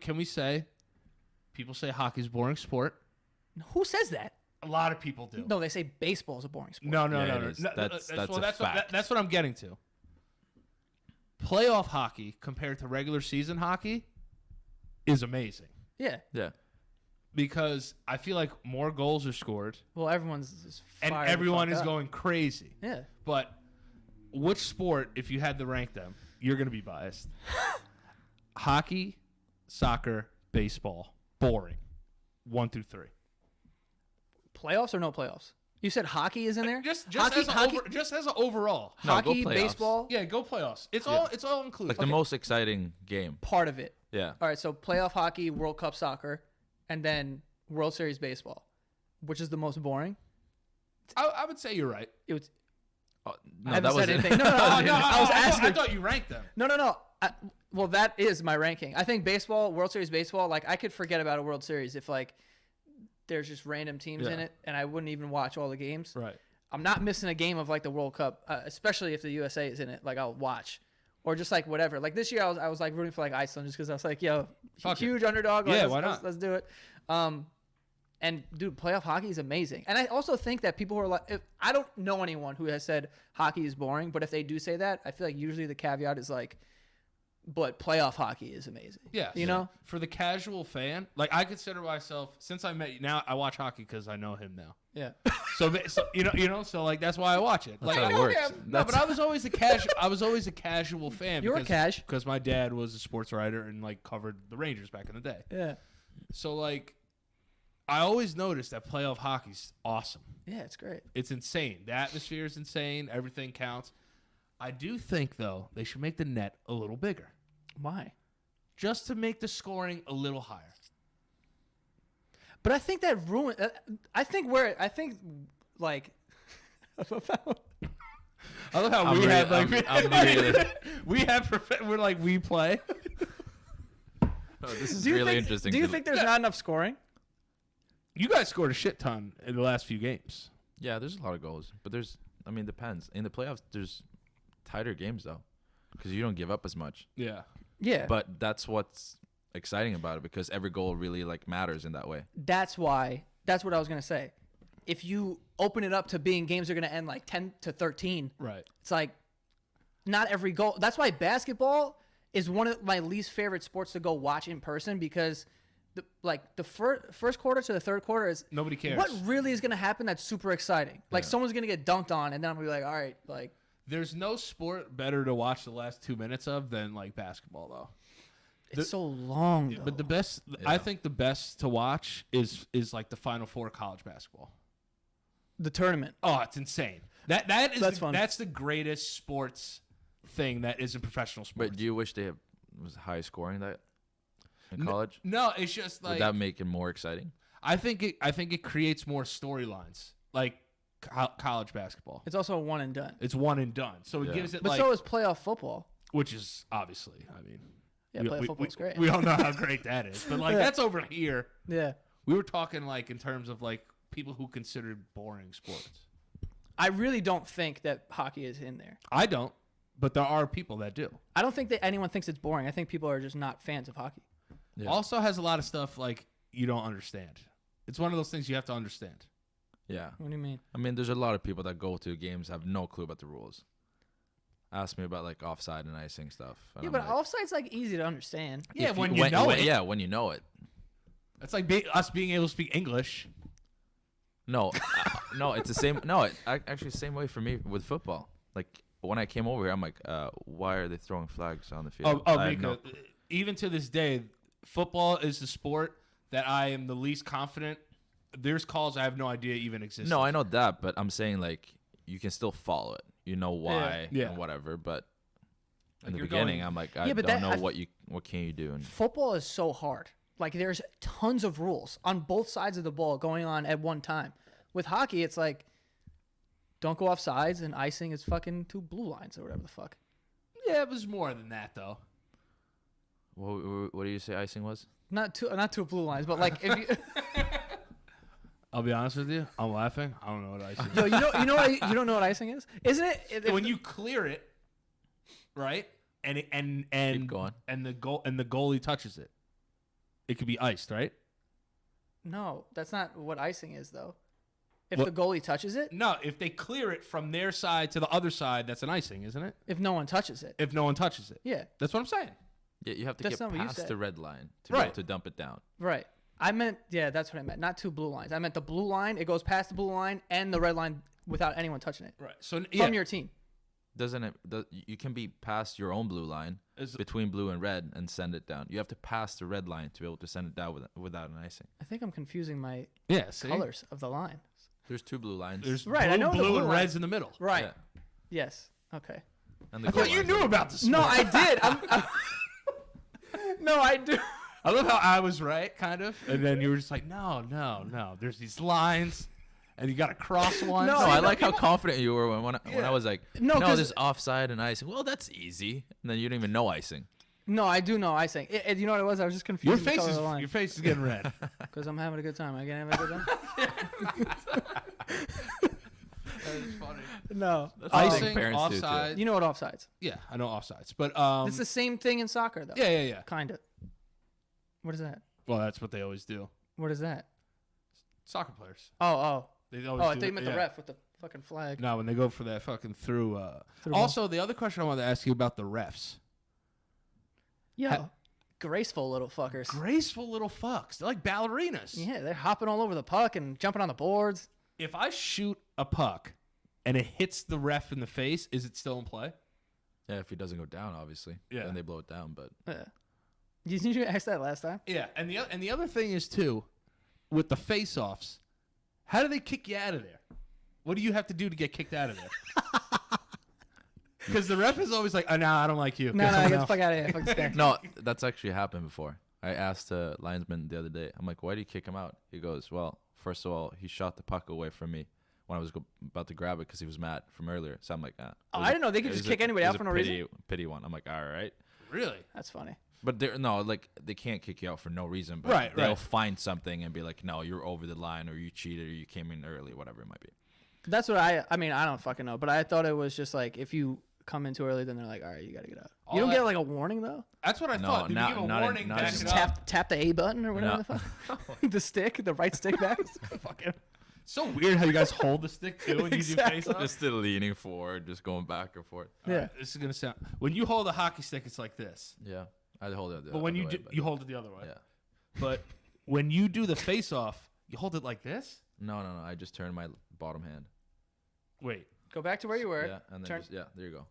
can we say people say hockey's a boring sport? Who says that? A lot of people do. No, they say baseball is a boring sport. No. That's a fact. That's what I'm getting to. Playoff hockey compared to regular season hockey is amazing. Yeah. Yeah. Because I feel like more goals are scored. Well, everyone's just And fired the everyone fuck is up. going crazy. Yeah. But which sport, if you had to rank them, you're going to be biased. Hockey, soccer, baseball. Boring. 1 through 3. Playoffs or no playoffs? You said hockey is in there? Just hockey, as an overall. No, go hockey, playoffs. baseball, Yeah, go playoffs. It's all included. Like the most exciting game. part of it. Yeah. All right, so playoff hockey, World Cup soccer, and then World Series baseball. Which is the most boring? I would say you're right. It was, Oh, I no, haven't that was said it. anything. No, I was asking. I thought you ranked them. No. Well, that is my ranking. I think baseball, World Series baseball, like I could forget about a World Series if like there's just random teams in it, and I wouldn't even watch all the games. Right. I'm not missing a game of like the World Cup, especially if the USA is in it. Like I'll watch, or just like whatever. Like this year, I was like rooting for like Iceland just because I was like, yo, huge underdog. Like, Yeah, why not? Let's do it. And dude, playoff hockey is amazing. And I also think that people who are like, I don't know anyone who has said hockey is boring, but if they do say that, I feel like usually the caveat is like, but playoff hockey is amazing. Yeah. You know? For the casual fan, like I consider myself, since I met you, now I watch hockey because I know him now. Yeah. So so like that's why I watch it. That's Like how it works. No, but I was always a casual. I was always a casual fan. You were cash. because my dad was a sports writer and like covered the Rangers back in the day. Yeah. So like, I always noticed that playoff hockey's awesome. Yeah, it's great. It's insane. The atmosphere is insane. Everything counts. I do think though they should make the net a little bigger, Why? just to make the scoring a little higher. But I think that ruined. I think like. I love how I'm we really- have like I'm really- we're like we play. Oh, this is Do you really think, interesting. Do you 'cause- think there's not enough scoring? You guys scored a shit ton in the last few games. Yeah, there's a lot of goals, but depends. In the playoffs, there's tighter games though, because you don't give up as much. Yeah. Yeah. But that's what's exciting about it, because every goal really like matters in that way. That's why. That's what I was gonna say. If you open it up to being games are gonna end like 10-13, Right. it's like not every goal. That's why basketball is one of my least favorite sports to go watch in person, because the first quarter to the third quarter is Nobody cares. what really is gonna happen that's super exciting. Like someone's gonna get dunked on, and then I'm gonna be like, all right, like There's no sport better to watch the last 2 minutes of than like basketball though. it's so long. Though. But the best, I think the best to watch is like the Final Four of college basketball. the tournament. Oh, it's insane. That's fun. That's the greatest sports thing that is in professional sports. But do you wish they was high scoring that in college? No, it's just like Would that make it more exciting? I think it creates more storylines like college basketball. It's also a one and done. It's one and done, so it Yeah. gives it But like, so is playoff football. which is obviously, I mean, Yeah, playoff football's great. We all know how great that is, but like that's over here. Yeah. We were talking like in terms of like people who considered boring sports. I really don't think that hockey is in there. I don't, but there are people that do. I don't think that anyone thinks it's boring. I think people are just not fans of hockey. Yeah. Also has a lot of stuff like you don't understand. It's one of those things you have to understand. Yeah. What do you mean? I mean, there's a lot of people that go to games have no clue about the rules. Ask me about like offside and icing stuff. and Yeah, I'm but like, offside's like easy to understand. Yeah, if when you know it. Yeah, when you know it. It's like us being able to speak English. No, no, it's the same. No, actually, same way for me with football. Like when I came over here, I'm like, why are they throwing flags on the field? I have Mika, even to this day, football is the sport that I am the least confident. There's calls I have no idea even exist. No, I know that, but I'm saying like you can still follow it. You know why Yeah. and whatever. But in the you're beginning, going- I'm like, I Yeah, but don't that- know what can you do. And Football is so hard. Like there's tons of rules on both sides of the ball going on at one time. With hockey, it's like don't go off sides, and icing is fucking 2 blue lines or whatever the fuck. Yeah, it was more than that though. what do you say icing was? Not two blue lines, but like if you I'll be honest with you. I'm laughing. I don't know what icing is. Yo, you don't know what icing is? Isn't it? When you clear it, right? And Keep going. and the goalie touches it. it could be iced, right? No, that's not what icing is, though. If What? the goalie touches it, No, if they clear it from their side to the other side, that's an icing, isn't it? if no one touches it. If no one touches it. Yeah, That's what I'm saying. Yeah, you have to That's get not what you past said. the red line to be Right. able to dump it down. right. I meant, yeah, that's what I meant. Not 2 blue lines. I meant the blue line. It goes past the blue line and the red line without anyone touching it Right. So from your team. Doesn't it? You can be past your own blue line Is- between blue and red and send it down. You have to pass the red line to be able to send it down without an icing. I think I'm confusing my yeah, see? colors of the line. There's 2 blue lines. There's Right, blue, I know the blue blue and line. red's in the middle. Right. Yeah. Yes. Okay. And the I goal thought you lines knew are- about this. No, I did. No, I do. I love how I was right, kind of, and then you were just like, no. There's these lines, and you got to cross one. No, No, See, I like how confident you were when Yeah. I was like, No, no, 'cause- this offside and icing. Well, that's easy. And then you didn't even know icing. No, I do know icing. You know what it was? I was just confused. your face is getting red. Because I'm having a good time. I can't have a good time. That is funny. No. That's what I think Icing, parents do, too. offside. You know what offsides? Yeah, I know offsides, but It's the same thing in soccer, though. yeah. Kind of. What is that? Well, that's what they always do. What is that? Soccer players. Oh. They Oh, always I do thought you meant that, the yeah. ref with the fucking flag. No, when they go for that fucking through. Through ball. Also, the other question I wanted to ask you about the refs. Yo, graceful little fuckers. Graceful little fucks. They're like ballerinas. Yeah, they're hopping all over the puck and jumping on the boards. If I shoot a puck and it hits the ref in the face, is it still in play? Yeah, if he doesn't go down, obviously. Yeah. Then they blow it down. But Yeah. Did you ask that last time? Yeah, and the other thing is too, with the face-offs, how do they kick you out of there? What do you have to do to get kicked out of there? Because the ref is always like, "Oh, no, I don't like you." No, Get someone get the else." fuck out of here. Fuck this guy. no, that's actually happened before. I asked a linesman the other day. I'm like, why do you kick him out? He goes, well, first of all, he shot the puck away from me when I was about to grab it because he was mad from earlier. So I'm like, Oh, I didn't know they could just kick anybody out for no reason. Pity one. I'm like, all right. Really? That's funny. But they can't kick you out for no reason. But Right, they'll right. find something and be like, no, you're over the line, or you cheated, or you came in early, whatever it might be. That's what I mean, I don't fucking know, but I thought it was just like if you come in too early, then they're like, all right, you got to get out. All You don't that- get like a warning, though? That's what I No, thought. Did not- you give a not in- warning? not Back in- it Just up? tap the A button or whatever No. the fuck. The stick, the right stick back. Fucking. So weird how you guys hold the stick too when you Exactly. do face-offs. Just still leaning forward, just going back and forth. All Yeah. right, this is gonna sound. When you hold a hockey stick, it's like this. Yeah, I hold it. The But when other you way, do, but- you hold it the other way. yeah. But when you do the face-off, you hold it like this. No. I just turn my bottom hand. Wait, Go back to where you were. Yeah, and then turn. there you go.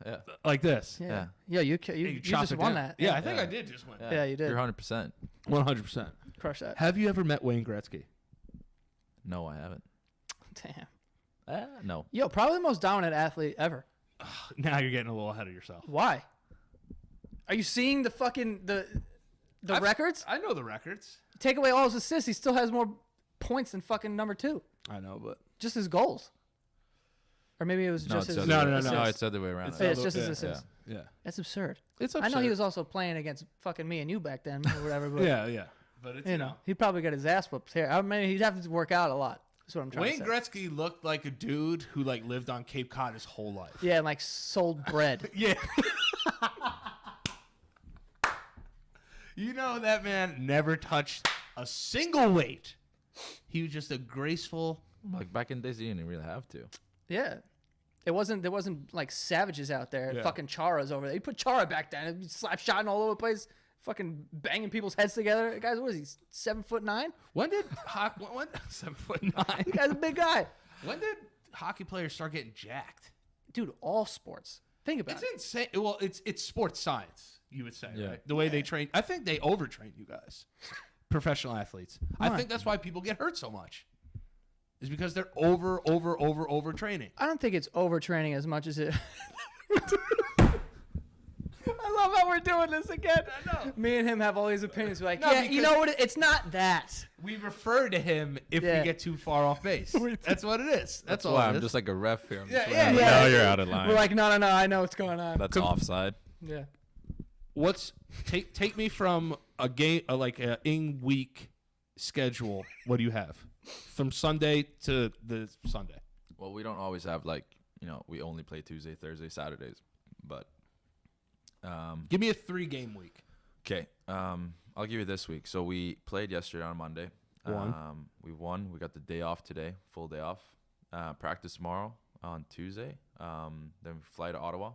Yeah. like this. Yeah. Yeah. You And chop just it won down. that. Yeah, I think Yeah. I did just win. Yeah, you did. You're 100%. 100%. Crush that. Have you ever met Wayne Gretzky? No, I haven't. Damn. No. Yo, probably the most dominant athlete ever. Now you're getting a little ahead of yourself. Why? Are you seeing the fucking the records? I know the records. Take away all his assists, he still has more points than fucking number 2. I know, but Just his goals. Or maybe it was No, just it's his the other No, way- no, No, no. it's the other way around. It's Yeah, I it's think. just his Yeah, assists. yeah. That's absurd. It's I absurd. know he was also playing against fucking me and you back then or whatever, but Yeah. But it's you know, he probably got his ass whooped here. I mean, he'd have to work out a lot. That's what I'm trying Wayne to say. Gretzky looked like a dude who like lived on Cape Cod his whole life. Yeah, and like sold bread. Yeah. You know that man never touched a single weight. He was just a graceful. Like back in the days, you didn't really have to. Yeah. There wasn't like savages out there. Yeah. Fucking Chara's over there. He put Chara back then. He'd slap shotting all over the place. Fucking banging people's heads together. The guy's, what is he, 7'9"? When did 7'9"? The guy's a big guy. When did hockey players start getting jacked? Dude, all sports. Think about It's it. insane. Well, it's sports science, you would say, Yeah. right? The way they train. I think they overtrain you guys, professional athletes. I Why? think that's why people get hurt so much. Is because they're overtraining. I don't think it's overtraining as much as it. I love how we're doing this again. I know. Me and him have all these opinions. We're like, No, yeah, you because- know what? It's not that. We refer to him if Yeah. we get too far off base. That's what it is. That's all why it I'm is. just like a ref here. I'm Yeah, just yeah, like, yeah. Now you're out of line. We're like, no, I know what's going on. That's offside. Yeah. What's take me from a game like a in week schedule. What do you have from Sunday to the Sunday? Well, we don't always have we only play Tuesday, Thursday, Saturdays, but Give me a 3-game week. Okay. I'll give you this week. So we played yesterday on Monday. Won. We won. We got the day off today, full day off. Practice tomorrow on Tuesday. Then we fly to Ottawa.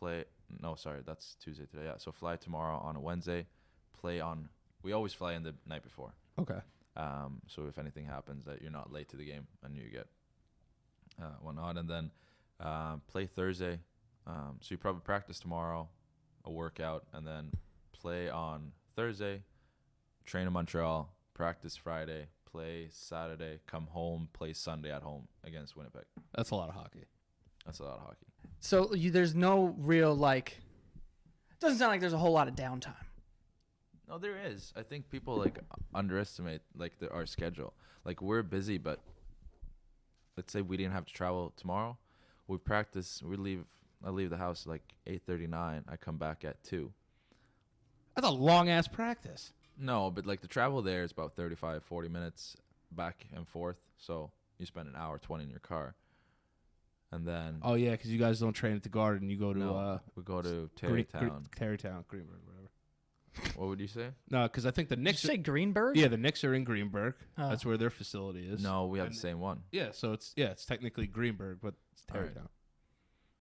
That's Tuesday today. Yeah. So fly tomorrow on a Wednesday. We always fly in the night before. Okay. So if anything happens that you're not late to the game and you get whatnot, and then play Thursday. So you probably practice tomorrow, a workout, and then play on Thursday, train in Montreal, practice Friday, play Saturday, come home, play Sunday at home against Winnipeg. That's a lot of hockey. That's a lot of hockey. So there's no real like. It doesn't sound like there's a whole lot of downtime. No, there is. I think people underestimate our schedule. Like we're busy, but let's say we didn't have to travel tomorrow. We practice. I leave the house like 8:39. I come back at 2. That's a long ass practice. No, but like the travel there is about 35, 40 minutes back and forth. So you spend an hour 20 in your car, and then Oh yeah, because you guys don't train at the Garden. You go to we go to Terrytown. Terrytown, Greenberg, whatever. What would you say? No, because I think the Did Knicks. you say Greenberg? Yeah, the Knicks are in Greenberg. Oh. That's where their facility is. No, we have the same one. Yeah, so it's technically Greenberg, but it's All right. Terrytown.